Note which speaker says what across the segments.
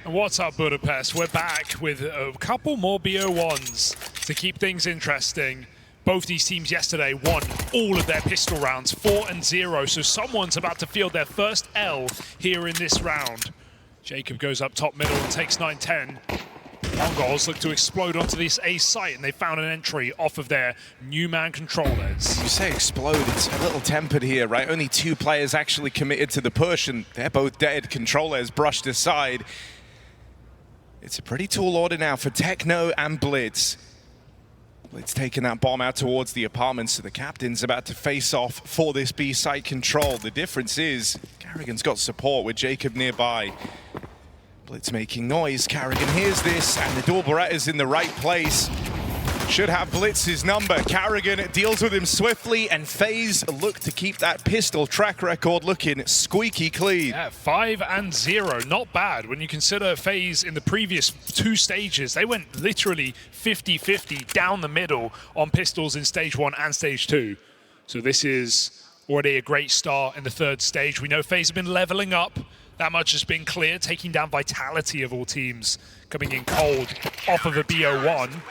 Speaker 1: What's up, Budapest? We're back with a couple more BO1s to keep things interesting. Both these teams yesterday won all of their pistol rounds, 4-0, so someone's about to field their first L here in this round. Jacob goes up top middle and takes 9-10. MongolZ look to explode onto this A site, and they found an entry off of their new man controllers.
Speaker 2: You say explode, it's a little tempered here, right? Only 2 players actually committed to the push, and they're both dead. Controllers brushed aside. It's a pretty tall order now for Techno and Blitz. Blitz taking that bomb out towards the apartments, so the captain's about to face off for this B site control. The difference is Carrigan's got support with Jacob nearby. Blitz making noise, Carrigan hears this, and the dual Beretta's in the right place. Should have Blitz's number. Carrigan deals with him swiftly, and FaZe look to keep that pistol track record looking squeaky clean.
Speaker 1: Yeah, 5-0, not bad. When you consider FaZe in the previous 2 stages, they went literally 50-50 down the middle on pistols in stage 1 and stage 2. So this is already a great start in the 3rd stage. We know FaZe have been leveling up. That much has been clear, taking down Vitality of all teams, coming in cold off of a BO1.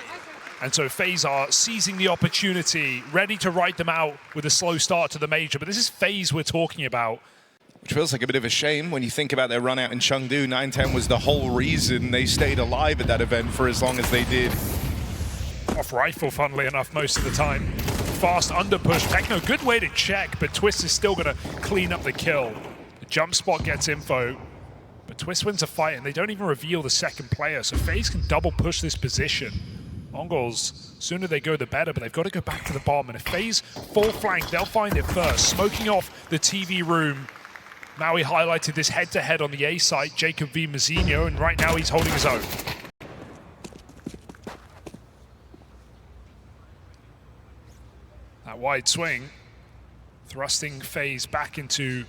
Speaker 1: And so FaZe are seizing the opportunity, ready to write them out with a slow start to the major. But this is FaZe we're talking about.
Speaker 2: Which feels like a bit of a shame when you think about their run out in Chengdu. 9-10 was the whole reason they stayed alive at that event for as long as they did.
Speaker 1: Off rifle, funnily enough, most of the time. Fast under push. Techno, good way to check, but Twist is still going to clean up the kill. The jump spot gets info, but Twist wins a fight, and they don't even reveal the second player, so FaZe can double push this position. MongolZ, sooner they go the better, but they've got to go back to the bomb, and if FaZe full flank, they'll find it first. Smoking off the TV room. Maui highlighted this head-to-head on the A site, Jacob v Mazzinho, and right now he's holding his own. That wide swing, thrusting FaZe back into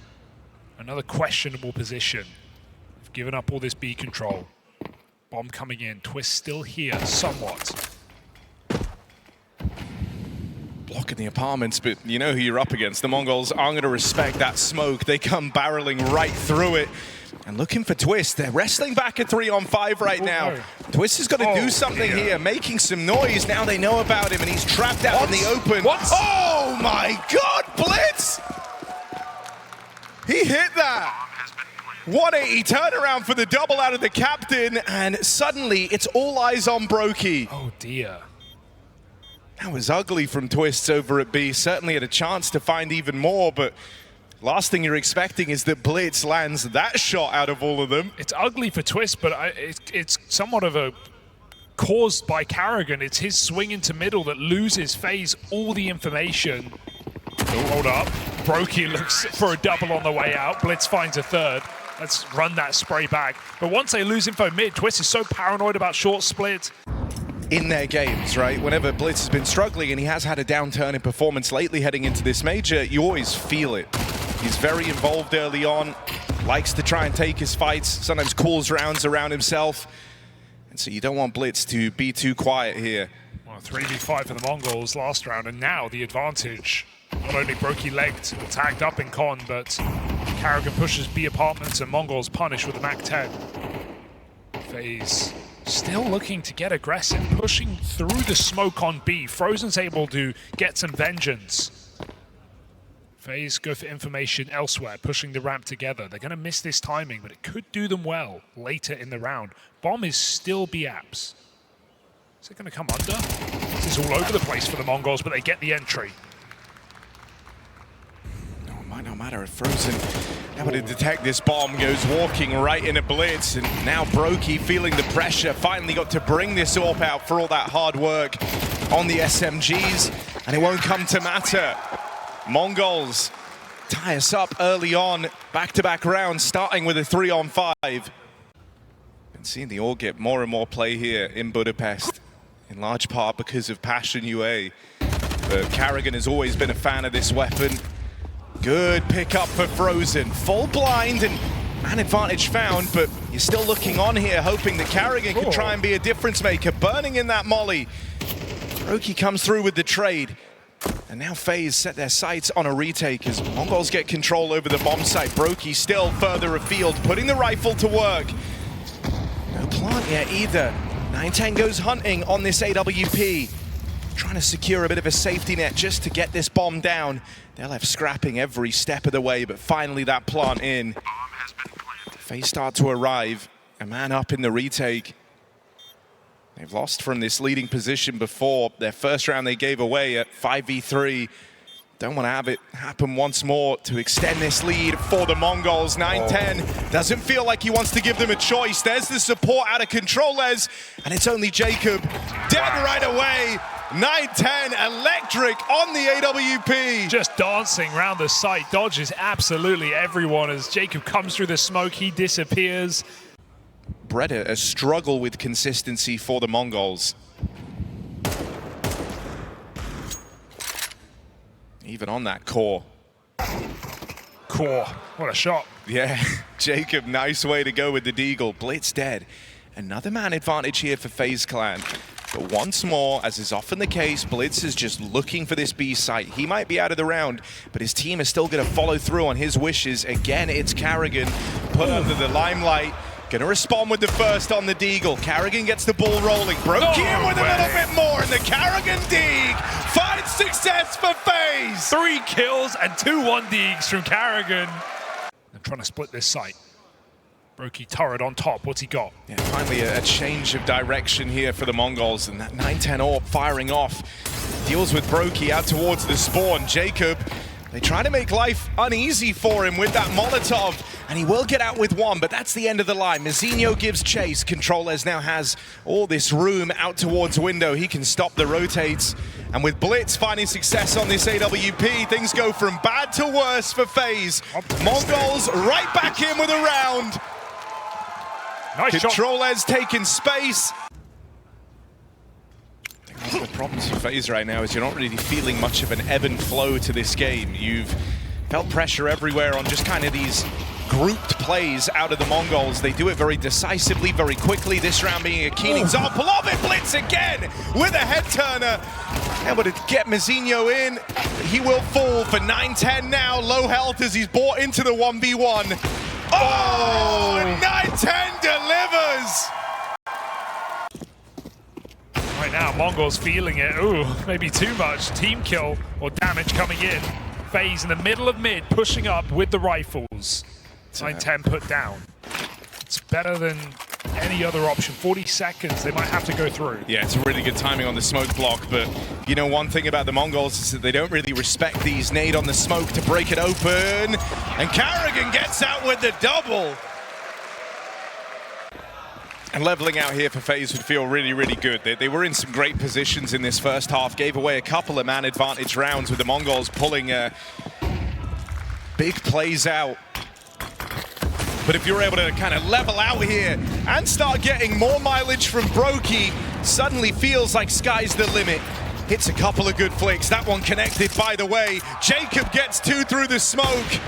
Speaker 1: another questionable position. They've given up all this B control. Bomb coming in, Twist still here, somewhat.
Speaker 2: Blocking the apartments, but you know who you're up against. The MongolZ aren't going to respect that smoke. They come barreling right through it. And looking for Twist. They're wrestling back at 3-on-5 right now. Twist has got to do something here, making some noise. Now they know about him, and he's trapped out in the open. Oh my God, Blitz! He hit that. 180 turnaround for the double out of the captain, and suddenly it's all eyes on Brokey.
Speaker 1: Oh dear.
Speaker 2: That was ugly from Twists over at B. Certainly had a chance to find even more, but last thing you're expecting is that Blitz lands that shot out of all of them.
Speaker 1: It's ugly for Twist, but it's somewhat of a caused by Carrigan. It's his swing into middle that loses FaZe all the information. Oh, hold up. Brokey looks for a double on the way out. Blitz finds a third. Let's run that spray back. But once they lose info mid, Twist is so paranoid about short split.
Speaker 2: In their games, right? Whenever Blitz has been struggling, and he has had a downturn in performance lately heading into this major, you always feel it. He's very involved early on, likes to try and take his fights, sometimes calls rounds around himself. And so you don't want Blitz to be too quiet here.
Speaker 1: Well, 3v5 for the MongolZ last round, and now the advantage. Not only Brokey legged, tagged up in con, but Carrigan pushes B apartments and MongolZ punish with a MAC-10. FaZe still looking to get aggressive, pushing through the smoke on B. Frozen's able to get some vengeance. FaZe go for information elsewhere, pushing the ramp together. They're going to miss this timing, but it could do them well later in the round. Bomb is still B-apps. Is it going to come under? This is all over the place for the MongolZ, but they get the entry.
Speaker 2: Might not matter if Frozen able to detect this bomb, goes walking right into Blitz, and now Brokey feeling the pressure, finally got to bring this AWP out for all that hard work on the SMGs, and it won't come to matter. MongolZ tie us up early on, back-to-back rounds, starting with a 3-on-5. Been seeing the AWP get more and more play here in Budapest, in large part because of Passion UA. But Carrigan has always been a fan of this weapon. Good pick up for Frozen. Full blind and man advantage found, but you're still looking on here, hoping that Carrigan could try and be a difference maker. Burning in that molly. Brokey comes through with the trade. And now FaZe set their sights on a retake as MongolZ get control over the bomb site. Brokey still further afield, putting the rifle to work. aren't yet either. 910 goes hunting on this AWP. Trying to secure a bit of a safety net just to get this bomb down. They're left scrapping every step of the way, but finally that plant in. FaZe start to arrive. A man up in the retake. They've lost from this leading position before. Their first round they gave away at 5v3. Don't want to have it happen once more to extend this lead for the MongolZ. 910 doesn't feel like he wants to give them a choice. There's the support out of controllers, and it's only Jacob. Dead right away. 910 electric on the AWP.
Speaker 1: Just dancing around the site, dodges absolutely everyone as Jacob comes through the smoke, he disappears.
Speaker 2: Breda, a struggle with consistency for the MongolZ. Even on that core.
Speaker 1: Core, what a shot.
Speaker 2: Yeah, Jacob, nice way to go with the deagle. Blitz dead. Another man advantage here for FaZe Clan. But once more, as is often the case, Blitz is just looking for this B site. He might be out of the round, but his team is still going to follow through on his wishes. Again, it's Carrigan put under the limelight. Going to respond with the first on the deagle. Carrigan gets the ball rolling. Broke in with a little bit more, and the Carrigan deag finds success for FaZe.
Speaker 1: 3 kills and 2 1-deags from Carrigan. They're trying to split this site. Brokey turret on top, what's he got?
Speaker 2: Yeah, finally a change of direction here for the MongolZ, and that 910 AWP firing off. Deals with Brokey out towards the spawn. Jacob, they try to make life uneasy for him with that Molotov, and he will get out with one, but that's the end of the line. Mazinho gives chase. controllers now has all this room out towards window. He can stop the rotates, and with Blitz finding success on this AWP, things go from bad to worse for FaZe. MongolZ right back in with a round.
Speaker 1: Nice
Speaker 2: controllers taking space. One of the problems for FaZe right now is you're not really feeling much of an ebb and flow to this game. You've felt pressure everywhere on just kind of these grouped plays out of the MongolZ. They do it very decisively, very quickly. This round being a keen example of it. Blitz again with a head turner. Able to get Mazinho in. He will fall for 910 now. Low health as he's bought into the 1v1. Oh, 910 delivers.
Speaker 1: Right now, MongolZ feeling it. Ooh, maybe too much. Team kill or damage coming in. FaZe in the middle of mid, pushing up with the rifles. 910 put down. It's better than any other option. 40 seconds, they might have to go through.
Speaker 2: Yeah, it's really good timing on the smoke block, but you know one thing about the MongolZ is that they don't really respect these. Nade on the smoke to break it open, and Carrigan gets out with the double. And leveling out here for FaZe would feel really, really good. They were in some great positions in this first half, gave away a couple of man advantage rounds with the MongolZ pulling big plays out. But if you're able to kind of level out here and start getting more mileage from Brokey, suddenly feels like sky's the limit. Hits a couple of good flicks. That one connected, by the way. Jacob gets 2 through the smoke.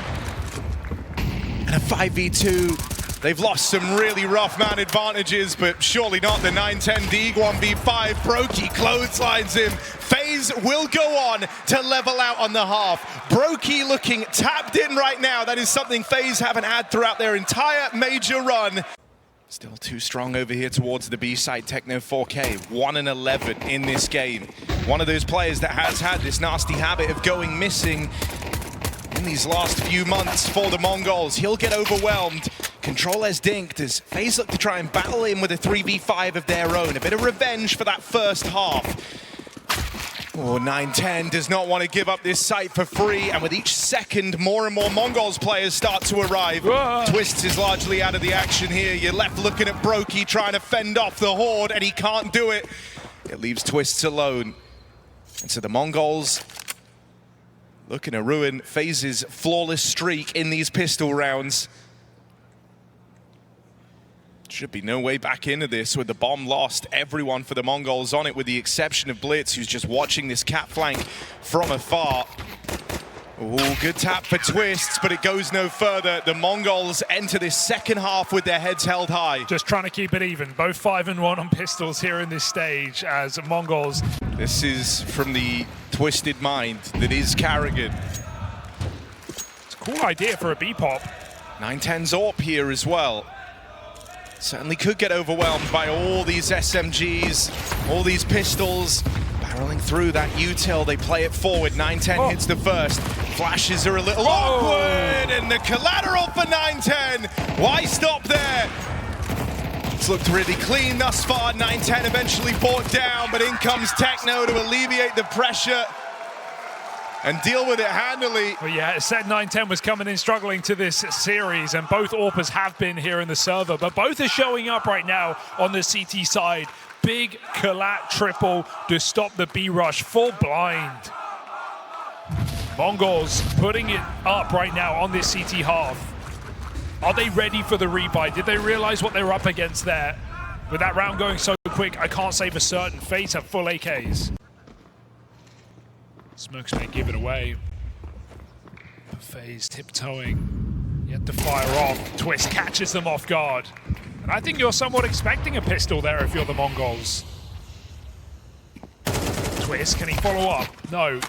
Speaker 2: And a 5v2. They've lost some really rough man advantages, but surely not the 910 deag 1v5. Brokey clotheslines him. FaZe will go on to level out on the half. Brokey looking tapped in right now. That is something FaZe haven't had throughout their entire major run. Still too strong over here towards the B side. Techno 4K, 1-11 in this game. One of those players that has had this nasty habit of going missing in these last few months for the MongolZ. He'll get overwhelmed. controllers dinked as FaZe look to try and battle in with a 3v5 of their own. A bit of revenge for that first half. Oh, 910 does not want to give up this site for free, and with each second, more and more MongolZ players start to arrive.
Speaker 1: Whoa.
Speaker 2: Twists is largely out of the action here. You're left looking at Brokey trying to fend off the Horde, and he can't do it. It leaves Twists alone. And so the MongolZ looking to ruin FaZe's flawless streak in these pistol rounds. Should be no way back into this with the bomb lost. Everyone for the MongolZ on it, with the exception of Blitz, who's just watching this cat flank from afar. Oh, good tap for Twists, but it goes no further. The MongolZ enter this second half with their heads held high.
Speaker 1: Just trying to keep it even. Both 5-1 on pistols here in this stage as MongolZ.
Speaker 2: This is from the twisted mind that is Carrigan.
Speaker 1: It's a cool idea for a B-pop.
Speaker 2: 910's AWP here as well. Certainly could get overwhelmed by all these SMGs, all these pistols. Barreling through that util, they play it forward. 910 hits the first. Flashes are a little awkward, and the collateral for 910. Why stop there? It's looked really clean thus far. 910 eventually brought down, but in comes Techno to alleviate the pressure and deal with it handily.
Speaker 1: Well, yeah, it said 910 was coming in struggling to this series, and both AWPers have been here in the server, but both are showing up right now on the CT side. Big collat triple to stop the B rush, full blind. MongolZ putting it up right now on this CT half. Are they ready for the rebuy? Did they realize what they were up against there? With that round going so quick, I can't say for certain. FaZe have full AKs. Smokes may give it away. But FaZe tiptoeing, yet to fire off. Twist catches them off guard. And I think you're somewhat expecting a pistol there if you're the MongolZ. Twist, can he follow up? No.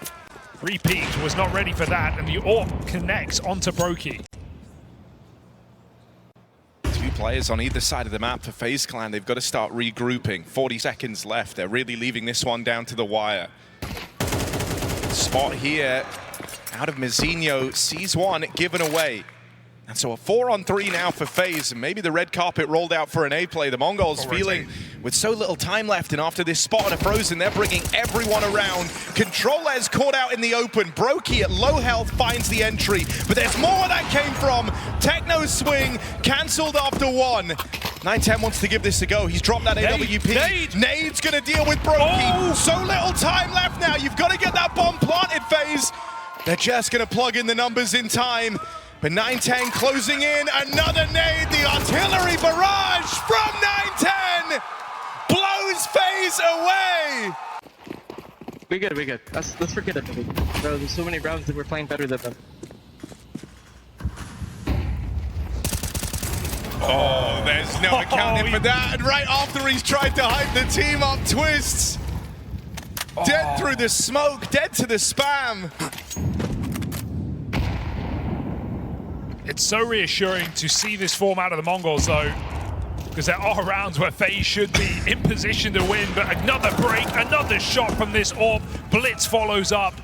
Speaker 1: Repeat was not ready for that, and the AWP connects onto Brokey.
Speaker 2: Two players on either side of the map for FaZe Clan. They've got to start regrouping. 40 seconds left. They're really leaving this one down to the wire. Spot here out of Mizinho, sees one given away. And so a 4-on-3 now for FaZe, and maybe the red carpet rolled out for an A play. The MongolZ feeling with so little time left, and after this spot on a Frozen, they're bringing everyone around. CtrlLadder caught out in the open. Brokey at low health finds the entry, but there's more where that came from. Techno's swing cancelled after one. 910 wants to give this a go. He's dropped that AWP. Nade's gonna deal with Brokey. So little time left now. You've got to get that bomb planted, FaZe. They're just gonna plug in the numbers in time. But 910 closing in, another nade, the artillery barrage from 910 blows FaZe away.
Speaker 3: We good. Let's forget it, bro. There's so many rounds that we're playing better than them.
Speaker 2: Oh, there's no accounting for that. And right after he's tried to hype the team up, Twists. Dead through the smoke, dead to the spam.
Speaker 1: It's so reassuring to see this form out of the MongolZ, though, because there are rounds where FaZe should be in position to win, but another break, another shot from this AWP. Blitz follows up,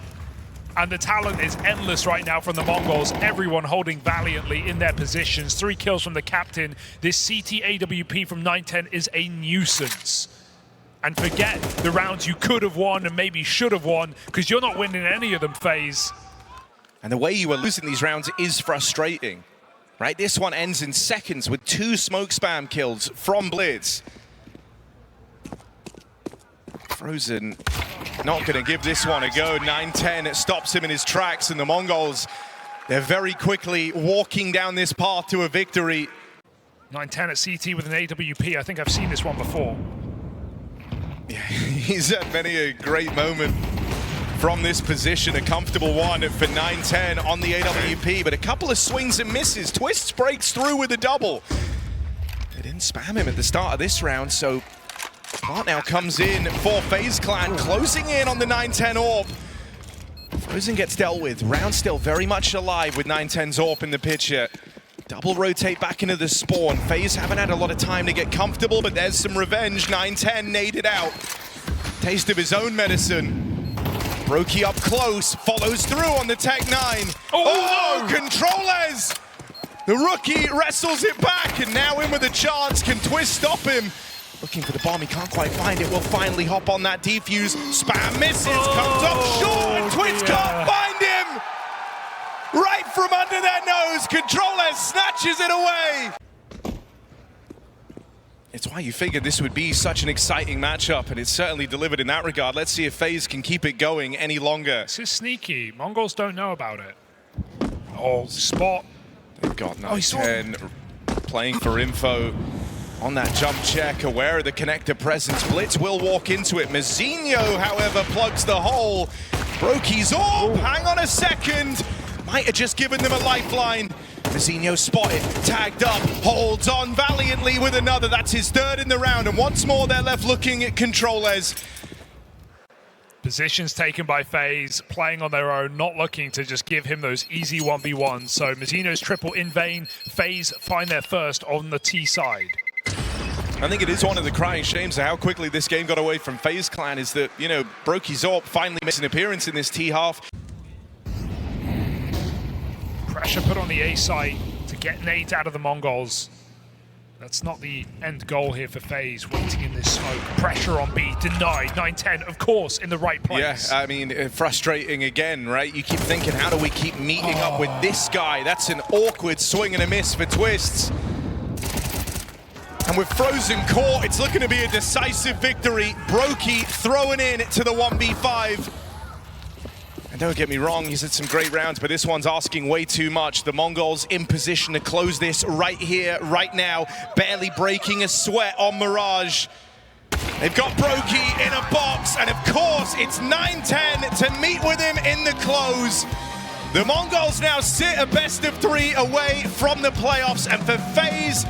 Speaker 1: and the talent is endless right now from the MongolZ. Everyone holding valiantly in their positions. 3 kills from the captain. This CT AWP from 910 is a nuisance. And forget the rounds you could have won and maybe should have won, because you're not winning any of them, FaZe.
Speaker 2: And the way you are losing these rounds is frustrating, right? This one ends in seconds with 2 smoke spam kills from Blitz. Frozen not going to give this one a go. 910 stops him in his tracks, and the MongolZ, they're very quickly walking down this path to a victory.
Speaker 1: 910 at CT with an AWP. I think I've seen this one before.
Speaker 2: Yeah, he's had many a great moment from this position, a comfortable one for 910 on the AWP, but a couple of swings and misses. Twists breaks through with a double. They didn't spam him at the start of this round, so Plant now comes in for FaZe Clan, closing in on the 910 AWP. Frozen gets dealt with. Round still very much alive with 910's AWP in the picture. Double rotate back into the spawn. FaZe haven't had a lot of time to get comfortable, but there's some revenge. 910 naded out. Taste of his own medicine. Brokey up close, follows through on the Tech 9. Oh, CtrlLadder! The rookie wrestles it back, and now in with a chance. Can Twist stop him? Looking for the bomb, he can't quite find it. Will finally hop on that defuse. Spam misses, comes up short, and Twist can't find him! Right from under their nose, CtrlLadder snatches it away! It's why you figured this would be such an exciting matchup, and it's certainly delivered in that regard. Let's see if FaZe can keep it going any longer.
Speaker 1: This is sneaky. MongolZ don't know about it. Oh, spot.
Speaker 2: They've got 910 playing for info on that jump check, aware of the connector presence. Blitz will walk into it. Mizinho, however, plugs the hole. Brokey's AWP, hang on a second. Might have just given them a lifeline. Mizinho spotted, tagged up, holds on valiantly with another. That's his third in the round, and once more they're left looking at CtrlLadder.
Speaker 1: Positions taken by FaZe, playing on their own, not looking to just give him those easy 1v1s. So Mizinho's triple in vain. FaZe find their first on the T side.
Speaker 2: I think it is one of the crying shames of how quickly this game got away from FaZe Clan is that, you know, brokyZorb finally makes an appearance in this T-half.
Speaker 1: Pressure put on the A site to get Nate out of the MongolZ. That's not the end goal here for FaZe, waiting in this smoke. Pressure on B, denied, 9-10, of course, in the right place.
Speaker 2: Yeah, I mean, frustrating again, right? You keep thinking, how do we keep meeting up with this guy? That's an awkward swing and a miss for Twists. And with frozen court, it's looking to be a decisive victory. broky throwing in to the 1v5. And don't get me wrong, he's had some great rounds, but this one's asking way too much. The MongolZ in position to close this right here, right now, barely breaking a sweat on Mirage. They've got broky in a box, and of course, it's 9-10 to meet with him in the close. The MongolZ now sit a best of 3 away from the playoffs, and for FaZe,